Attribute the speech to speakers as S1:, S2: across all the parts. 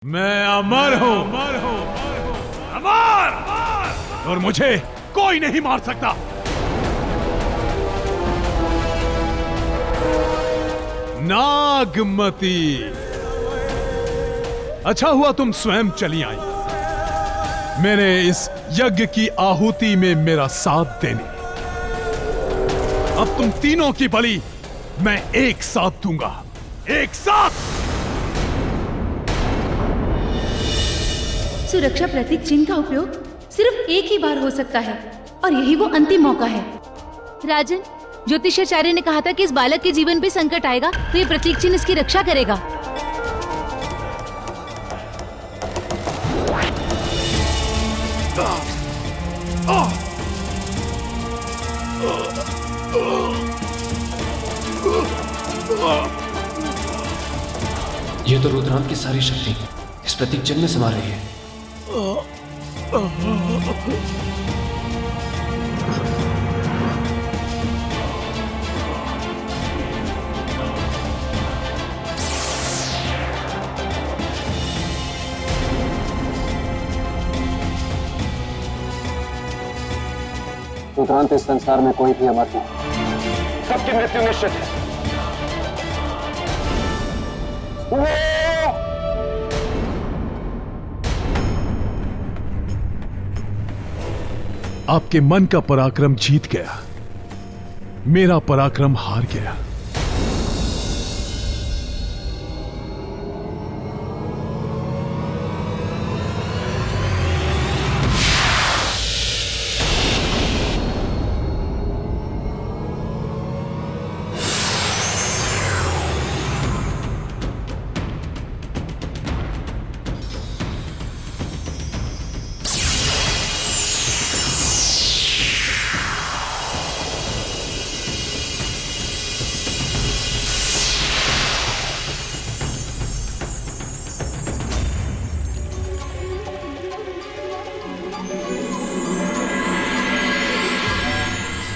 S1: मैं अमर हूं, अमर, और मुझे कोई नहीं मार सकता। नागमती, अच्छा हुआ तुम स्वयं चली आई मेरे इस यज्ञ की आहुति में मेरा साथ देने। अब तुम तीनों की बलि मैं एक साथ दूंगा, एक साथ।
S2: सुरक्षा प्रतीक चिन्ह का उपयोग सिर्फ एक ही बार हो सकता है और यही वो अंतिम मौका है। राजन, ज्योतिषाचार्य ने कहा था कि इस बालक के जीवन पे संकट आएगा तो ये प्रतीक चिन्ह इसकी रक्षा करेगा।
S3: ये तो रुद्रांत की सारी शक्ति इस प्रतीक चिन्ह में समा रही है।
S4: रुद्रांत इस संसार में कोई भी अमर नहीं, सबकी मृत्यु निश्चित है।
S1: आपके मन का पराक्रम जीत गया, मेरा पराक्रम हार गया।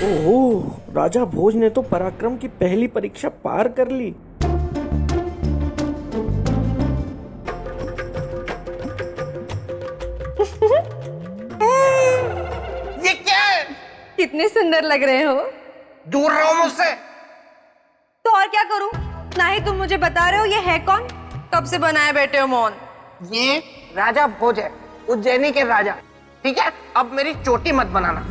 S5: ओह, राजा भोज ने तो पराक्रम की पहली परीक्षा पार कर ली।
S6: ये क्या है?
S7: कितने सुंदर लग रहे हो।
S6: दूर रहो मुझसे।
S7: तो और क्या करूं? ना ही तुम मुझे बता रहे हो ये है कौन, कब से बनाए बैठे हो मौन।
S6: ये राजा भोज है, उज्जैनी के राजा। ठीक है, अब मेरी चोटी मत बनाना।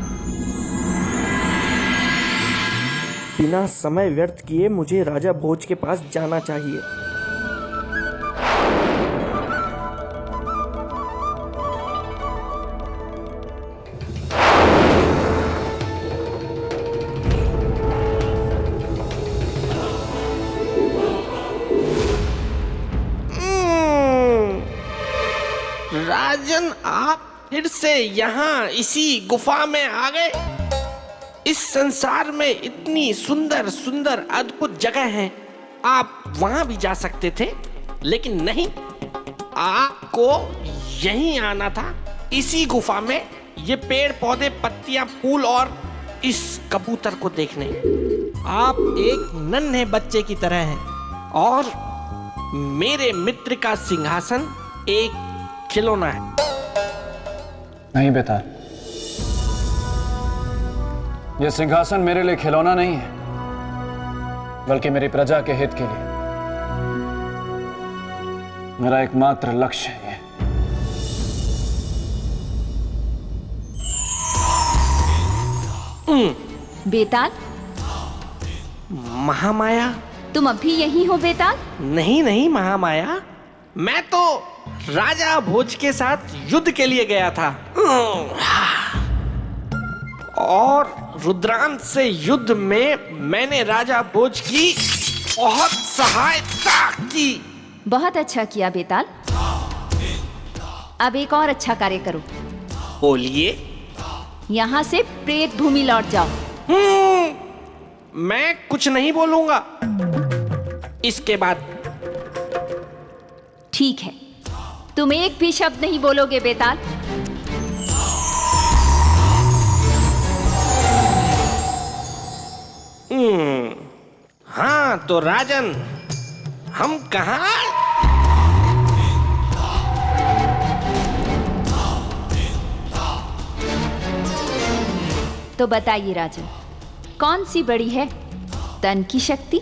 S5: बिना समय व्यर्थ किए मुझे राजा भोज के पास जाना चाहिए।
S6: राजन, आप फिर से यहाँ इसी गुफा में आ गए। इस संसार में इतनी सुंदर सुंदर अद्भुत जगह हैं, आप वहां भी जा सकते थे, लेकिन नहीं, आपको यहीं आना था, इसी गुफा में, ये पेड़ पौधे पत्तियां फूल और इस कबूतर को देखने। आप एक नन्हे बच्चे की तरह हैं और मेरे मित्र का सिंहासन एक खिलौना है।
S3: नहीं बेताल, यह सिंहासन मेरे लिए खिलौना नहीं है, बल्कि मेरी प्रजा के हित के लिए मेरा एकमात्र लक्ष्य है।
S2: बेताल,
S6: महामाया,
S2: तुम अभी यहीं हो बेताल?
S6: नहीं नहीं महामाया, मैं तो राजा भोज के साथ युद्ध के लिए गया था और रुद्रांत से युद्ध में मैंने राजा भोज की बहुत सहायता की।
S2: बहुत अच्छा किया बेताल। अब एक और अच्छा कार्य करो,
S6: बोलिए।
S2: यहाँ से प्रेत भूमि लौट जाओ।
S6: मैं कुछ नहीं बोलूंगा इसके बाद।
S2: ठीक है, तुम एक भी शब्द नहीं बोलोगे बेताल।
S6: हाँ तो राजन, हम कहाँ?
S8: तो बताइए राजन, कौन सी बड़ी है, तन की शक्ति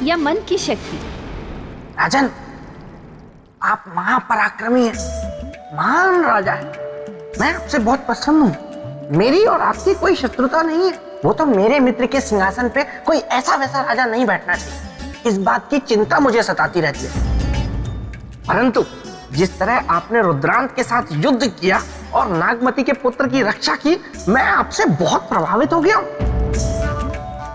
S8: या मन की शक्ति?
S6: राजन, आप महापराक्रमी हैं, महान राजा हैं। मैं आपसे बहुत प्रसन्न हूँ। मेरी और आपकी कोई शत्रुता नहीं है। वो तो मेरे मित्र के सिंहासन पे कोई ऐसा वैसा राजा नहीं बैठना चाहिए, इस बात की चिंता मुझे सताती रहती है। परंतु जिस तरह आपने रुद्रांत के साथ युद्ध किया और नागमती के पुत्र की रक्षा की, मैं आपसे बहुत प्रभावित हो गया हूं।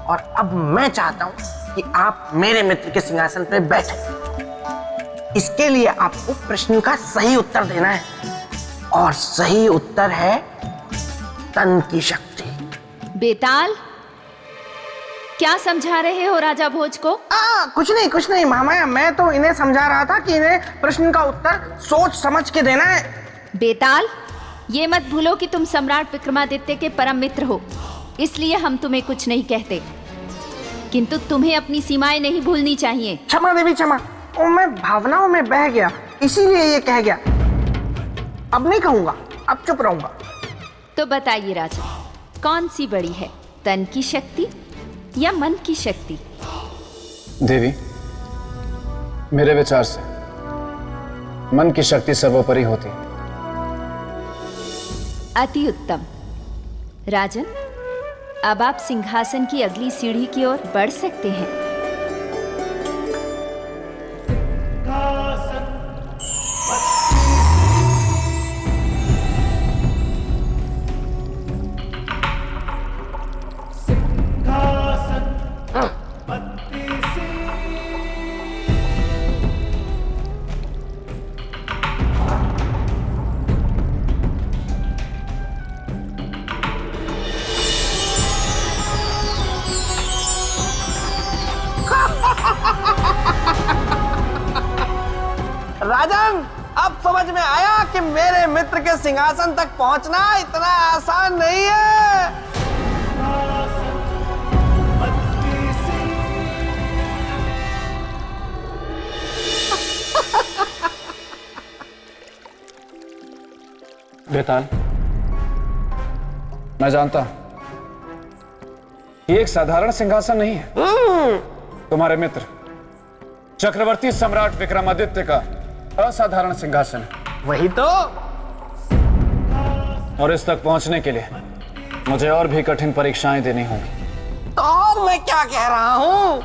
S6: और अब मैं चाहता हूं कि आप मेरे मित्र के सिंहासन पर बैठें। इसके लिए आपको प्रश्न का सही उत्तर देना है, और सही उत्तर है तन की शक्ति।
S8: बेताल, क्या समझा रहे हो राजा भोज को?
S6: कुछ नहीं मामा, मैं तो इन्हें समझा रहा था कि इन्हें प्रश्न का उत्तर सोच समझ के देना है।
S8: बेताल, ये मत भूलो कि तुम सम्राट विक्रमादित्य के परम मित्र हो, इसलिए हम तुम्हें कुछ नहीं कहते, किंतु तुम्हें अपनी सीमाएं नहीं भूलनी चाहिए।
S6: क्षमा देवी क्षमा, मैं भावनाओं में बह गया, इसीलिए ये कह गया। अब नहीं कहूंगा, अब चुप रहूंगा।
S8: तो बताइए राजा, कौन सी बड़ी है, तन की शक्ति या मन की शक्ति?
S3: देवी, मेरे विचार से मन की शक्ति सर्वोपरि होती है।
S8: अति उत्तम। राजन, अब आप सिंहासन की अगली सीढ़ी की ओर बढ़ सकते हैं।
S6: राजन, अब समझ में आया कि मेरे मित्र के सिंहासन तक पहुंचना इतना आसान नहीं है।
S3: बेताल, मैं जानता हूं ये एक साधारण सिंहासन नहीं है। तुम्हारे मित्र चक्रवर्ती सम्राट विक्रमादित्य का असाधारण सिंहासन है।
S6: वही तो।
S3: और इस तक पहुंचने के लिए मुझे और भी कठिन परीक्षाएं देनी होंगी।
S6: तो और मैं क्या कह रहा हूं?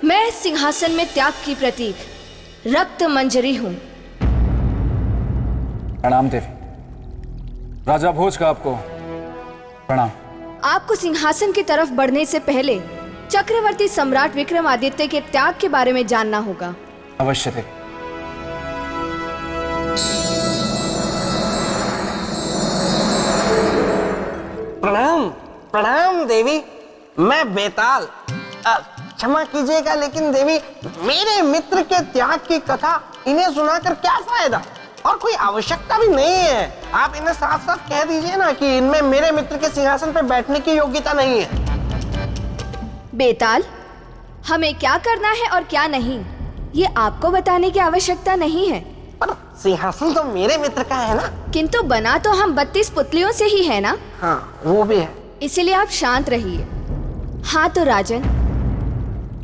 S9: मैं सिंहासन में त्याग की प्रतीक रक्त मंजरी हूं।
S3: प्रणाम देवी। राजा भोज का आपको प्रणाम।
S9: आपको सिंहासन की तरफ बढ़ने से पहले चक्रवर्ती सम्राट विक्रमादित्य के त्याग के बारे में जानना होगा।
S3: अवश्य देवी।
S6: प्रणाम प्रणाम देवी, मैं बेताल। क्षमा कीजिएगा, लेकिन देवी, मेरे मित्र के त्याग की कथा इन्हें सुनाकर क्या फायदा, और कोई आवश्यकता भी नहीं है। आप इन्हें साफ साफ कह दीजिए ना कि इनमें मेरे मित्र के सिंहासन पर बैठने की योग्यता नहीं है।
S9: बेताल, हमें क्या करना है और क्या नहीं, ये आपको बताने की आवश्यकता नहीं है।
S6: पर सिंहासन तो मेरे मित्र का है ना।
S9: किंतु बना तो हम 32 पुतलियों से ही है ना।
S6: हाँ, वो भी है।
S9: इसलिए आप शांत रहिए। हाँ तो राजन,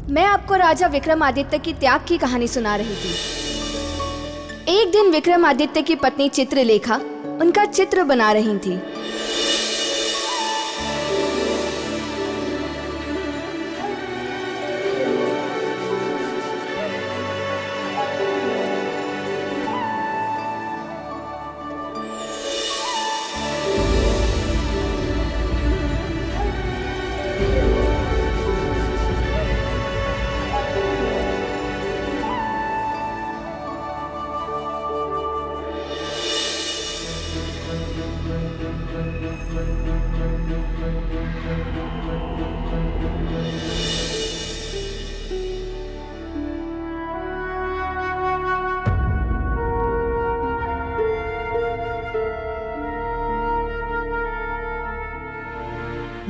S9: मैं आपको राजा विक्रमादित्य की त्याग की कहानी सुना रही थी। एक दिन विक्रमादित्य की पत्नी चित्रलेखा उनका चित्र बना रही थी।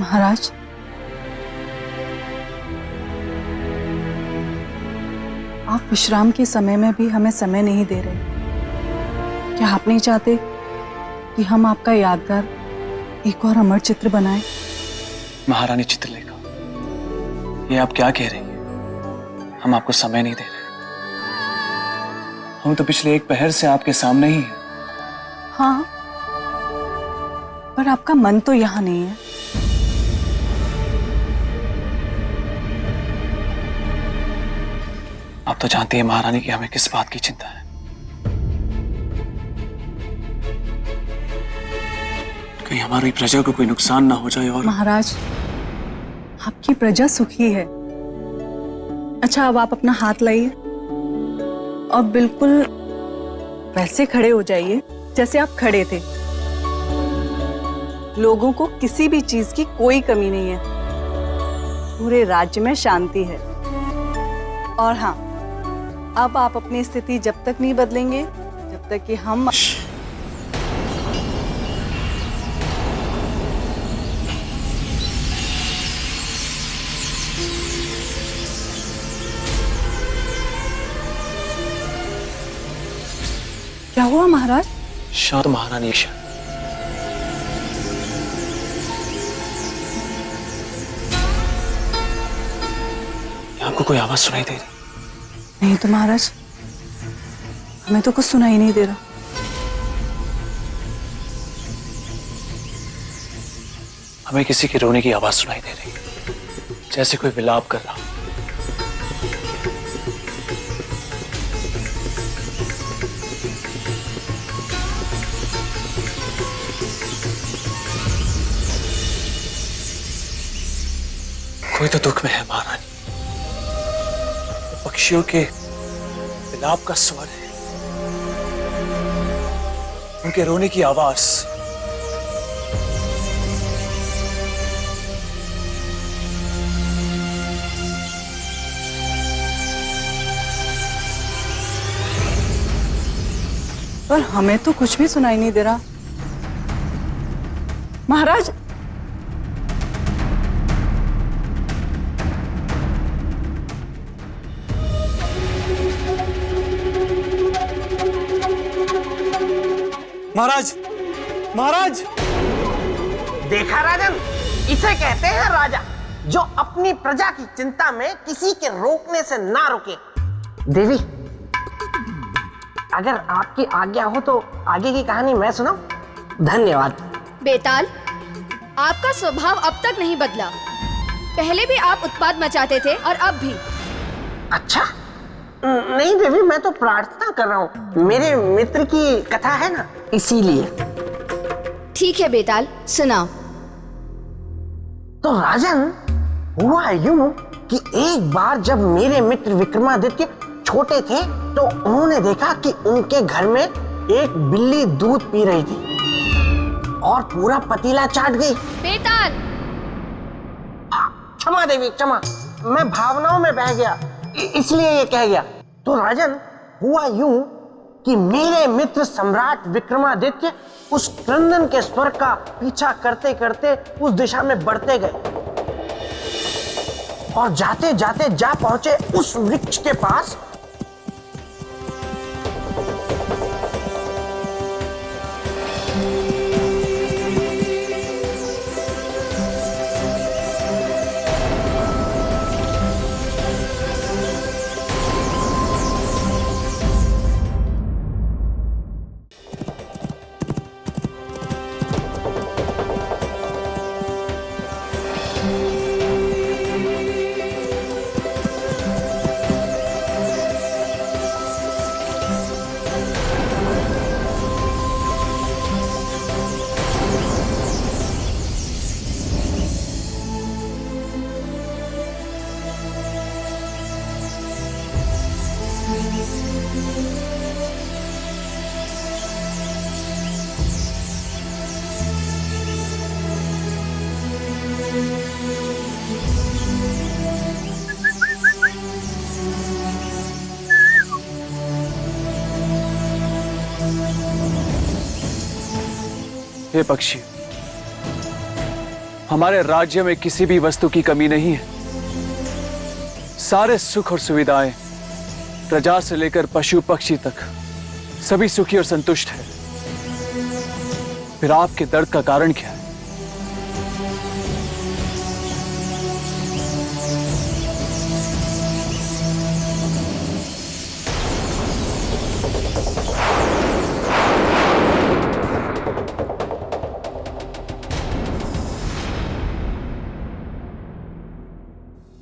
S7: महाराज, आप विश्राम के समय में भी हमें समय नहीं दे रहे। क्या आप नहीं चाहते कि हम आपका यादगार एक और अमर चित्र बनाएं?
S3: महारानी चित्रलेखा, ये आप क्या कह रही हैं? हम आपको समय नहीं दे रहे। हम तो पिछले एक पहर से आपके सामने ही हैं।
S7: हाँ, पर आपका मन तो यहाँ नहीं है।
S3: आप तो जानती हैं महारानी कि हमें किस बात की चिंता है। कहीं हमारी प्रजा को कोई नुकसान ना हो जाए। और
S7: महाराज, आपकी प्रजा सुखी है। अच्छा, अब आप अपना हाथ लाइए और बिल्कुल वैसे खड़े हो जाइए जैसे आप खड़े थे। लोगों को किसी भी चीज की कोई कमी नहीं है। पूरे राज्य में शांति है। और हाँ, अब आप अपनी स्थिति जब तक नहीं बदलेंगे जब तक कि हम क्या हुआ महाराज?
S3: शांत महारानी, शांत। आपको कोई आवाज सुनाई दे रही?
S7: नहीं तो महाराज, हमें तो कुछ सुनाई नहीं दे रहा।
S3: हमें किसी के रोने की आवाज सुनाई दे रही, जैसे कोई विलाप कर रहा। कोई तो दुख में है महारानी। पक्षियों के विलाप का स्वर है, उनके रोने की आवाज।
S7: पर हमें तो कुछ भी सुनाई नहीं दे रहा। महाराज,
S5: महाराज, महाराज!
S6: देखा राजन, इसे कहते हैं राजा, जो अपनी प्रजा की चिंता में किसी के रोकने से ना रुके। देवी, अगर आपकी आज्ञा हो तो आगे की कहानी मैं सुनाऊं? धन्यवाद।
S9: बेताल, आपका स्वभाव अब तक नहीं बदला। पहले भी आप उत्पात मचाते थे और अब भी।
S6: अच्छा, नहीं देवी, मैं तो प्रार्थना कर रहा हूँ। मेरे मित्र की कथा है ना, इसीलिए।
S9: ठीक है बेताल, सुनाओ।
S6: तो राजन, हुआ यूं कि एक बार जब मेरे मित्र विक्रमादित्य छोटे थे तो उन्होंने देखा कि उनके घर में एक बिल्ली दूध पी रही थी और पूरा पतीला चाट गई।
S9: बेताल!
S6: क्षमा देवी, क्षमा, मैं भावनाओं में बह गया, इसलिए ये कह गया। तो राजन, हुआ यूं कि मेरे मित्र सम्राट विक्रमादित्य उस क्रंदन के स्वर का पीछा करते करते उस दिशा में बढ़ते गए और जाते जाते जा पहुंचे उस वृक्ष के पास।
S3: हे पक्षी, हमारे राज्य में किसी भी वस्तु की कमी नहीं है। सारे सुख और सुविधाएं, प्रजा से लेकर पशु पक्षी तक सभी सुखी और संतुष्ट है। फिर आपके दर्द का कारण क्या है?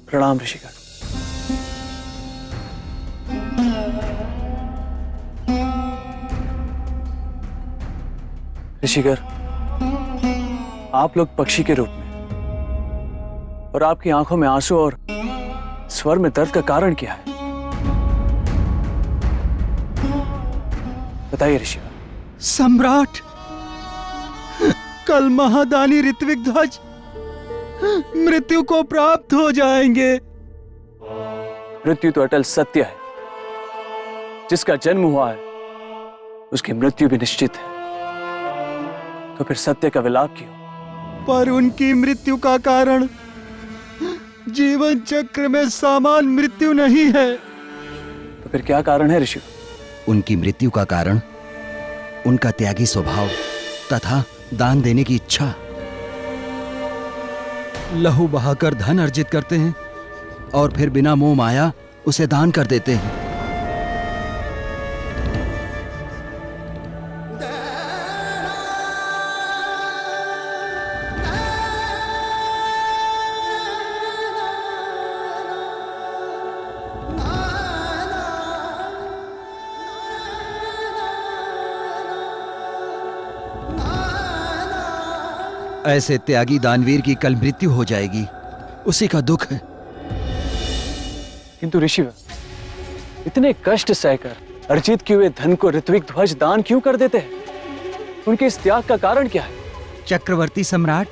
S3: प्रणाम ऋषिगण। ऋषिगण, आप लोग पक्षी के रूप में और आपकी आंखों में आंसू और स्वर में दर्द का कारण क्या है? बताइए ऋषिगण।
S10: सम्राट, कल महादानी ऋत्विक ध्वज मृत्यु को प्राप्त हो जाएंगे।
S3: मृत्यु तो अटल सत्य है। जिसका जन्म हुआ है उसकी मृत्यु भी निश्चित है। तो फिर सत्य का विलाप क्यों?
S10: पर उनकी मृत्यु का कारण जीवन चक्र में समान मृत्यु नहीं है।
S3: तो फिर क्या कारण है ऋषि?
S11: उनकी मृत्यु का कारण उनका त्यागी स्वभाव तथा दान देने की इच्छा।
S10: लहू बहाकर धन अर्जित करते हैं
S11: और फिर बिना मोह माया उसे दान कर देते हैं। ऐसे त्यागी दानवीर की कल मृत्यु हो जाएगी, उसी का दुख है।
S3: किंतु ऋषि, इतने कष्ट सहकर अर्जित किए हुए धन को ऋत्विक ध्वज दान क्यों कर देते हैं? उनके इस त्याग का कारण क्या है?
S10: चक्रवर्ती सम्राट,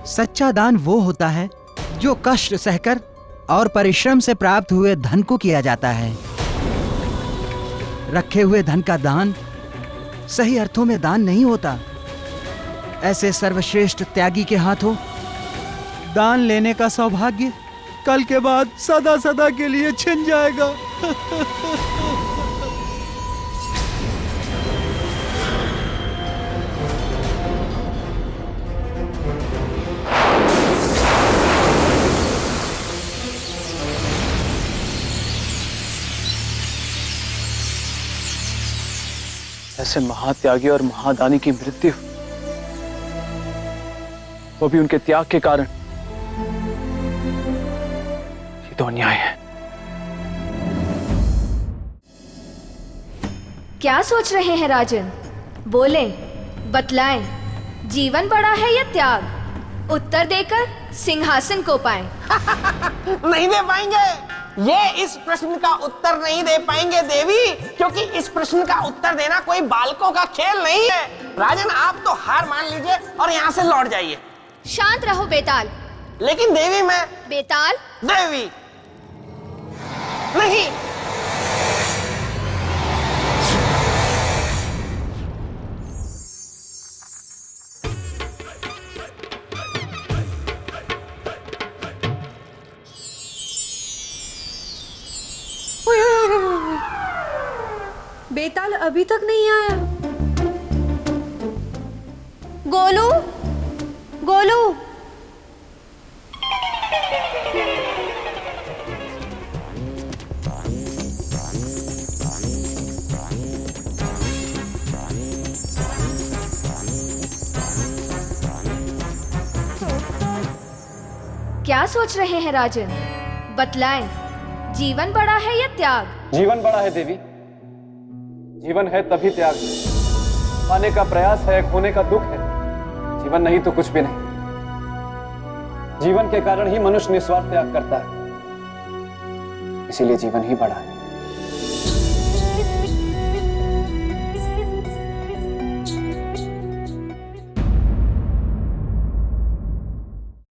S10: सच्चा दान वो होता है जो कष्ट सहकर और परिश्रम से प्राप्त हुए धन को किया जाता है। रखे हुए धन का दान सही अर्थों में दान नहीं होता। ऐसे सर्वश्रेष्ठ त्यागी के हाथों दान लेने का सौभाग्य कल के बाद सदा सदा के लिए छिन जाएगा।
S3: ऐसे महात्यागी और महादानी की मृत्यु, वो भी उनके त्याग के कारण, ये तो अन्याय है।
S9: क्या सोच रहे हैं राजन? बोलें, बतलाएं, जीवन बड़ा है या त्याग? उत्तर देकर सिंहासन को पाएं।
S6: नहीं दे पाएंगे। ये इस प्रश्न का उत्तर नहीं दे पाएंगे देवी, क्योंकि इस प्रश्न का उत्तर देना कोई बालकों का खेल नहीं है। राजन, आप तो हार मान लीजिए और यहाँ से लौट जाइए।
S9: शांत रहो बेताल।
S6: लेकिन देवी, मैं
S9: बेताल
S6: देवी नहीं।
S2: बेताल अभी तक नहीं आया।
S9: गोलू, गोलू, क्या सोच रहे हैं राजन? बतलाएं, जीवन बड़ा है या त्याग?
S3: जीवन बड़ा है देवी। जीवन है तभी त्याग। पाने का प्रयास है, खोने का दुख है। जीवन नहीं तो कुछ भी नहीं। जीवन के कारण ही मनुष्य निस्वार्थ त्याग करता है, इसीलिए जीवन ही बड़ा है।